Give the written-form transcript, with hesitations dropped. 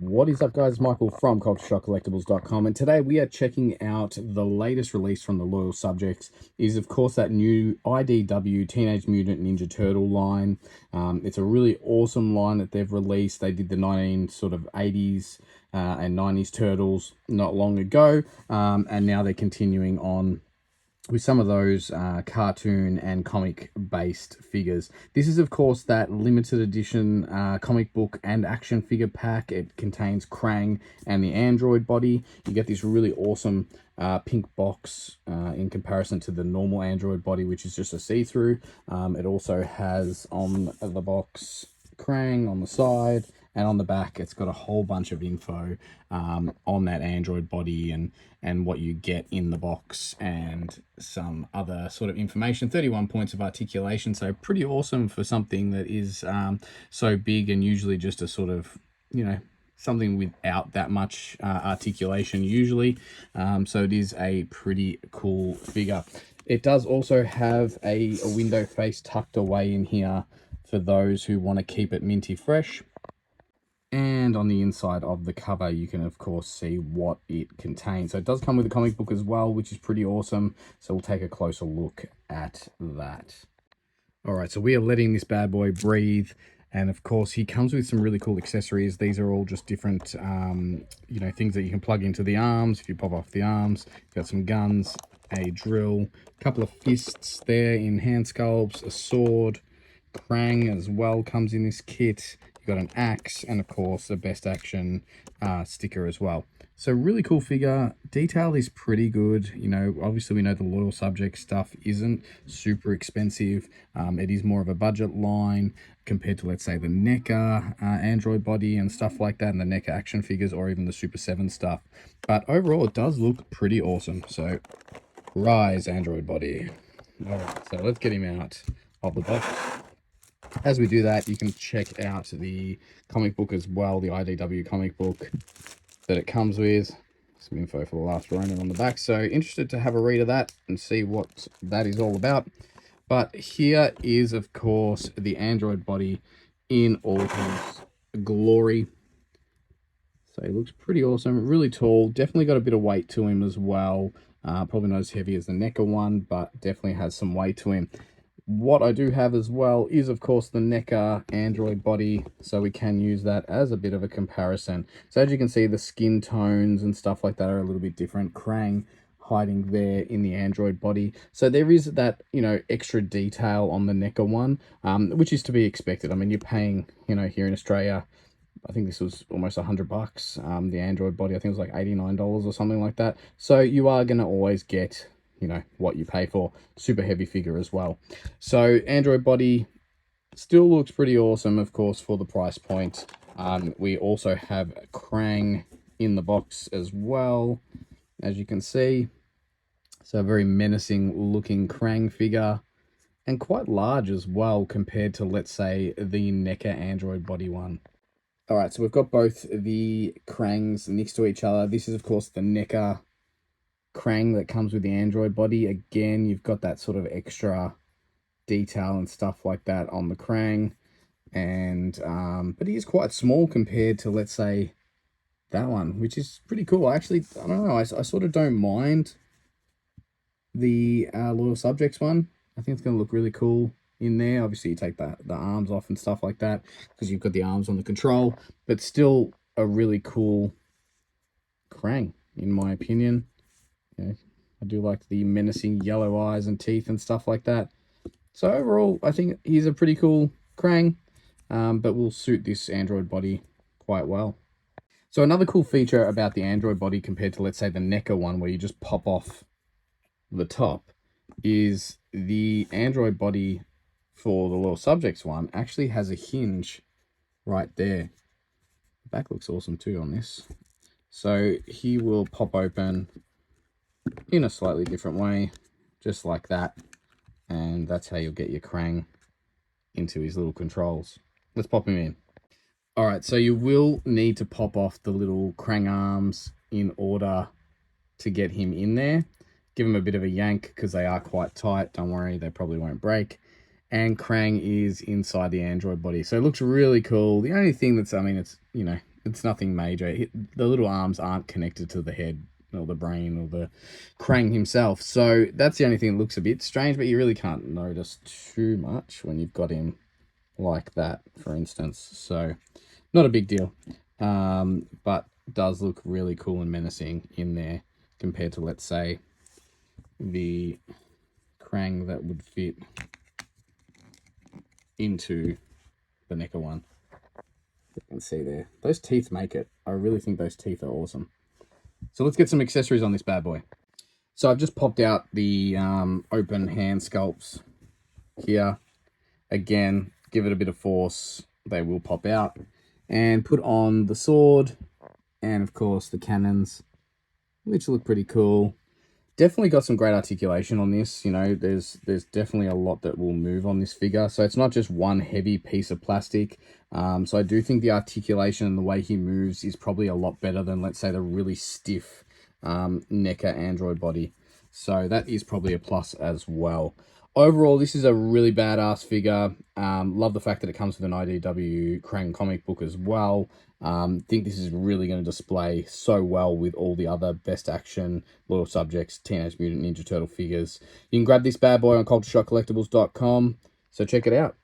What is up, guys? Michael from Collectables.com, and today we are checking out the latest release from the loyal subjects. Is of course that new IDW Teenage Mutant Ninja Turtle line. It's a really awesome line that they've released. They did the 80s and 90s Turtles not long ago, and now they're continuing on with some of those cartoon and comic based figures. This is of course that limited edition comic book and action figure pack. It contains Krang and the android body. You get this really awesome pink box in comparison to the normal android body, which is just a see-through. It also has on the box Krang on the side, and on the back it's got a whole bunch of info on that android body and what you get in the box and some other sort of information. 31 points of articulation, so pretty awesome for something that is so big and usually just a sort of, you know, something without that much articulation usually. So it is a pretty cool figure. It does also have a window face tucked away in here for those who want to keep it minty fresh. And on the inside of the cover, you can of course see what it contains. So it does come with a comic book as well, which is pretty awesome. So we'll take a closer look at that. All right, so we are letting this bad boy breathe. And of course, he comes with some really cool accessories. These are all just different, you know, things that you can plug into the arms. If you pop off the arms, you've got some guns, a drill, a couple of fists there in hand sculpts, a sword. Krang as well comes in this kit. You've got an axe, and of course the Best Action sticker as well. So really cool figure. Detail is pretty good. You know, obviously we know the loyal subject stuff isn't super expensive. It is more of a budget line compared to, let's say, the NECA android body and stuff like that, and the NECA action figures, or even the Super 7 stuff. But overall it does look pretty awesome. So rise android body. All right, so let's get him out of the box. As we do that, you can check out the comic book as well, the IDW comic book that it comes with. Some info for the last Ronin on the back. So interested to have a read of that and see what that is all about. But here is, of course, the android body in all his glory. So he looks pretty awesome, really tall, definitely got a bit of weight to him as well. Probably not as heavy as the NECA one, but definitely has some weight to him. What I do have as well is, of course, the NECA android body, so we can use that as a bit of a comparison. So as you can see, the skin tones and stuff like that are a little bit different. Krang hiding there in the android body. So there is that, you know, extra detail on the NECA one, which is to be expected. I mean, you're paying, you know, here in Australia, I think this was almost $100. The android body, I think it was like $89 or something like that. So you are going to always get, you know, what you pay for. Super heavy figure as well. So android body still looks pretty awesome, of course, for the price point. We also have Krang in the box as well, as you can see. So a very menacing looking Krang figure, and quite large as well compared to, let's say, the NECA android body one. All right, so we've got both the Krangs next to each other. This is, of course, the NECA Krang that comes with the android body. Again, you've got that sort of extra detail and stuff like that on the Krang, and but he is quite small compared to, let's say, that one, which is pretty cool. Actually, I don't know, I sort of don't mind the loyal subjects one. I think it's going to look really cool in there. Obviously you take the arms off and stuff like that because you've got the arms on the control, but still a really cool Krang in my opinion. You know, I do like the menacing yellow eyes and teeth and stuff like that. So overall, I think he's a pretty cool Krang, but will suit this android body quite well. So another cool feature about the android body compared to, let's say, the NECA one where you just pop off the top is the android body for the loyal subjects one actually has a hinge right there. The back looks awesome too on this. So he will pop open in a slightly different way, just like that, and that's how you'll get your Krang into his little controls. Let's pop him in. All right, so you will need to pop off the little Krang arms in order to get him in there. Give him a bit of a yank because they are quite tight. Don't worry, they probably won't break. And Krang is inside the android body, so it looks really cool. The only thing that's, I mean, it's, you know, It's nothing major. The little arms aren't connected to the head or the brain or the Krang himself. So that's the only thing that looks a bit strange, but you really can't notice too much when you've got him like that, for instance. So not a big deal, but does look really cool and menacing in there compared to, let's say, the Krang that would fit into the NECA one. You can see there. Those teeth make it. I really think those teeth are awesome. So let's get some accessories on this bad boy. So I've just popped out the open hand sculpts here. Again, give it a bit of force. They will pop out. And put on the sword and, of course, the cannons, which look pretty cool. Definitely got some great articulation on this. You know, there's definitely a lot that will move on this figure. So it's not just one heavy piece of plastic. So I do think the articulation and the way he moves is probably a lot better than, let's say, the really stiff NECA Android body. So that is probably a plus as well. Overall, this is a really badass figure. Love the fact that it comes with an IDW Krang comic book as well. Think this is really going to display so well with all the other Best Action, Loyal Subjects, Teenage Mutant Ninja Turtle figures. You can grab this bad boy on cultureshockcollectables.com, so check it out.